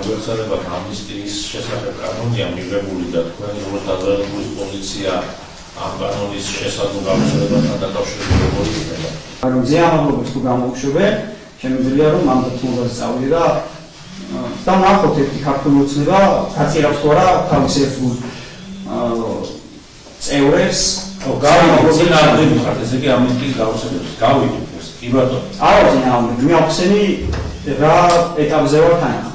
მოგეხსენებათ ამნისტიის შესახებ კანონია მიღებული და თქვენ როგორც დაზიანებული პოზიცია ამ კანონის შესაძლო გამოსალებასთან დაკავშირებით როგორ იქნება? ანუ ზეამაღლობებს თუ გამოუშვებენ, შემიძლია რომ ამ დათმობაზე წავიდე და ნახოთ ერთი ქართული ოცნება გაწირავს თუ არა თავის ერთგულ წევრებს გავიგეთ ხართ ესე იგი ამნისტიის გამოსალებებს გავიგეთ კი ბატონო არა ზეამაღლობ მე ახსენი რა ეტაპზე ვარ თან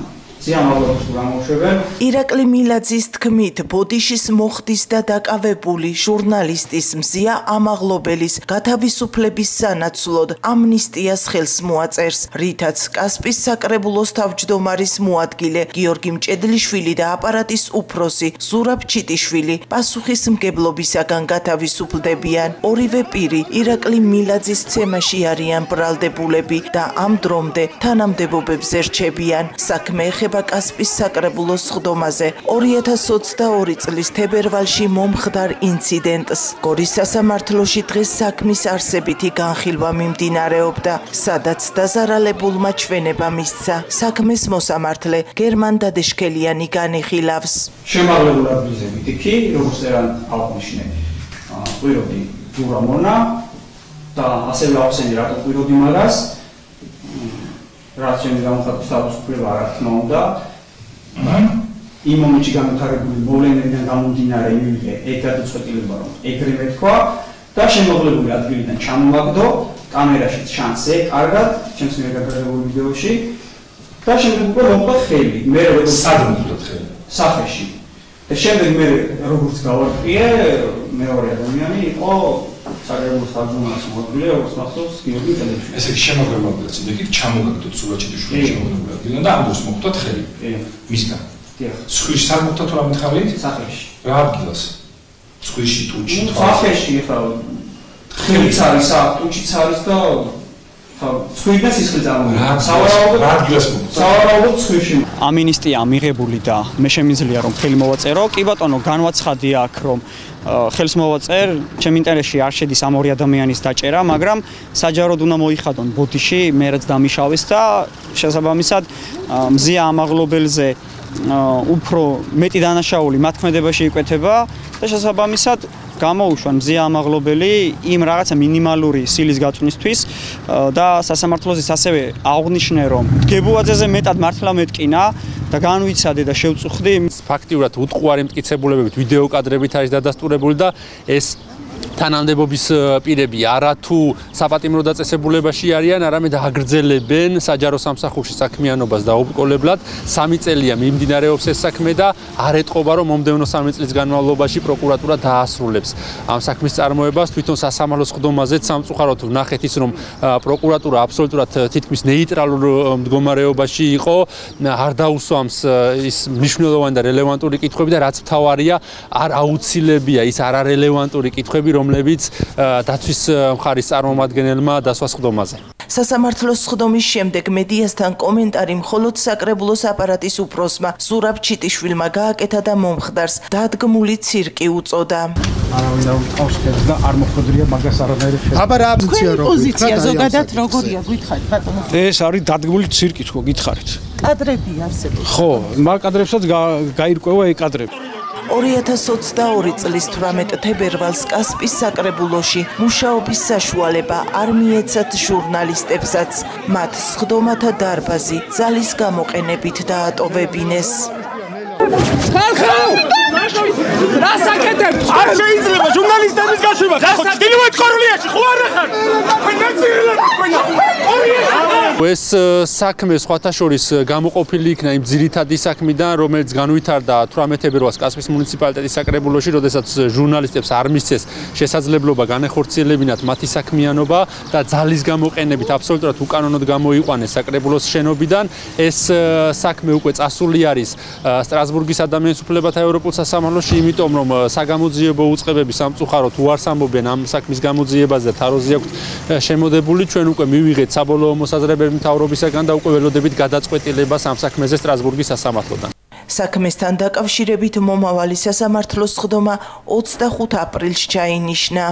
ირაკლი მილაძის თქმით, ბოდიშის მოხდის და დაკავებული ჟურნალისტის მზია ამაღლობელის გათავისუფლების სანაცვლოდ ამნისტიას ხელს მოაწერს, რითაც კასპის საკრებულოს თავმჯდომარის მოადგილე გიორგი მჭედლიშვილი და აპარატის უფროსი ზურაბ ჩიტიშვილი პასუხისმგებლობისაგან გათავისუფლდებიან. ორივე პირი ირაკლი მილაძის ცემაში არიან ბრალდებულები და ამ დრომდე თანამდებობებზე რჩებიან. საქმე ეხება კასპის საკრებულოს სხდომაზე 2022 წლის თებერვალში მომხდარ ინციდენტს. გორის სასამართლოში დღეს საქმის არსებითი განხილვა მიმდინარეობდა, სადაც დაზარალებულმა ჩვენება მისცა. საქმეს მოსამართლე გერმან დადეშქელიანი განიხილავს. შემაღლებულ ადგილზებით იქი, როგორც ერან აღნიშნე, ყვიროდი ჯურა მონა და ასევე ახსენე რატო ყვიროდი მაგას რაც შემდგომ გამოხატვის თავისუფლება რა თქმა უნდა იმ მომენტში განვითარებული მოვლენებიდან გამომდინარე მივიღე ეგ გადაწყვეტილება რომ ეგრე მეთქვა და შემოღლებული ადგილიდან ჩამოვაგდო კამერაში ჩანს ეგ კარგად ჩემს მიერ გადაღებულ ვიდეოში და შემდეგ უკვე მოყვა ხელი მე როგორც სადმოყვა ხელი სახეში და შემდეგ მე როგორც გავარკვიე მეორე ადამიანი იყო საკრებულოს თავმჯდომარის მოადგილე როგორც მახსოვს გიორგი მჭედლიშვილი. ესე იგი შემოგვემაგდეთ იქ ჩამოგაგდოთ ზურაბ ჩიტიშვილის შემოღლებული ადგილიდან და ამ დროს მოხდათ ხელი. მისგან. დიახ. ცხვირში სად მოხდათ რა მითხარით? სახეში. რა ადგილას? ცხვირში, ტუჩში, სახეში ხა ხელიც არის, ტუჩიც არის და ცხვირდა სისხლი წარმოიქმნა. რა ადგილას მოხდათ? სავარაუდოდ ცხვირში. ამინისტია მიღებული და მე შემიძლია რომ ხელი მოვაწერო. კი ბატონო, განვაცხადია აქ რომ ხელს მოვაწერ, ჩემ ინტერესში არ შედის ამ ორი ადამიანის დაჭერა, მაგრამ საჯაროდ უნდა მოიხადონ ბოდიში, მე რაც დამიშავეს და შესაბამისად მზია ამაღლობელზე უფრო მეტი დანაშაული მათ ქმედებაში იკვეთება და შესაბამისად გამოუშვან მზია ამაღლობელი იმ რაღაცა მინიმალური სილის გაწვნისთვის და სასამართლოზეც ასევე აღნიშნე რომ დგებუაძეზე მეტად მართლა მეტკინა და განვიცადე და შევწუხდი ფაქტიურად უტყუარი მტკიცებულებებით ვიდეო კადრებით არის დადასტურებული და ეს თანამდებობის პირები არა თუ საპატიმრო დაწესებულებაში არიან, არამედ აგრძელებენ საჯარო სამსახურში საქმიანობას დაუბრკოლებლად. 3 წელია მიმდინარეობს ეს საქმე და არ ეტყობა რომ მომდევნო 3 წლის განმავლობაში პროკურატურა დაასრულებს ამ საქმის წარმოებას. თვითონ სასამართლოს სხდომაზეც სამწუხაროდ ვნახეთ ის რომ პროკურატურა აბსოლუტურად თითქმის ნეიტრალურ მდგომარეობაში იყო, არ დაუსვამს ის მნიშვნელოვანი და რელევანტური კითხვები და რაც მთავარია, არ აუცილებია ის არარელევანტური კითხვები რომლებიც დაცვის მხარის წარმომადგენელმა დასვა სხდომაზე. სასამართლოს სხდომის შემდეგ მედიასთან კომენტარი მხოლოდ საკრებულოს აპარატის უფროსმა ზურაბ ჩიტიშვილმა გააკეთა და მომხდარს დადგმული ცირკი უწოდა. არავინ არ უთავს ხელს და არ მოხდრია მაგას არანაირი შეფასება. აბა რა პოზიცია ზოგადად როგორია გითხარით ბატონო? ეს არის დადგმული ცირკი თქო გითხარით. კადრები არსებობს. ხო, მაგ კადრებსაც გაირკვევა ეგ კადრები. 2022 წლის 18 თებერვალს კასპის საკრებულოში მუშაობის საშუალება არ მიეცათ ჟურნალისტებსაც. მათ სხდომათა დარბაზი ძალის გამოყენებით დაატოვებინეს. რა საკეთებ? არ შეიძლება ჟურნალისტების გაშვება. ხო, დილივეთ ყორლიაში ხო არ ხარ? ეს საქმე სხვათა შორის გამოყოფილი იქნა იმ ძირითადი საქმიდან, რომელიც განვითარდა 18 თებერვალს კასპის მუნიციპალიტეტის საკრებულოში, როდესაც ჟურნალისტებს არ მისცეს შესაძლებლობა განეხორციელებინათ მათი საქმიანობა და ძალის გამოყენებით აბსოლუტურად უკანონოდ გამოიყვანეს საკრებულოს შენობიდან. ეს საქმე უკვე წასული არის სტრასბურგის ადამიანის უფლებათა ევროპულ სასამართლოში, იმიტომ რომ საგამოძიებო უწყებები სამწუხაროდ უარს ამბობენ ამ საქმის გამოძიებაზე და თაროზე აქვთ შემოდებული. ჩვენ უკვე მივიღეთ საბოლოო მოსაზრებები მთავრობისაგან და უკვე ველოდებით გადაწყვეტილებას ამ საქმეზე სტრასბურგის სასამართლოდან. საქმესთან დაკავშირებით მომავალი სასამართლოს სხდომა 25 აპრილს ჩაინიშნა.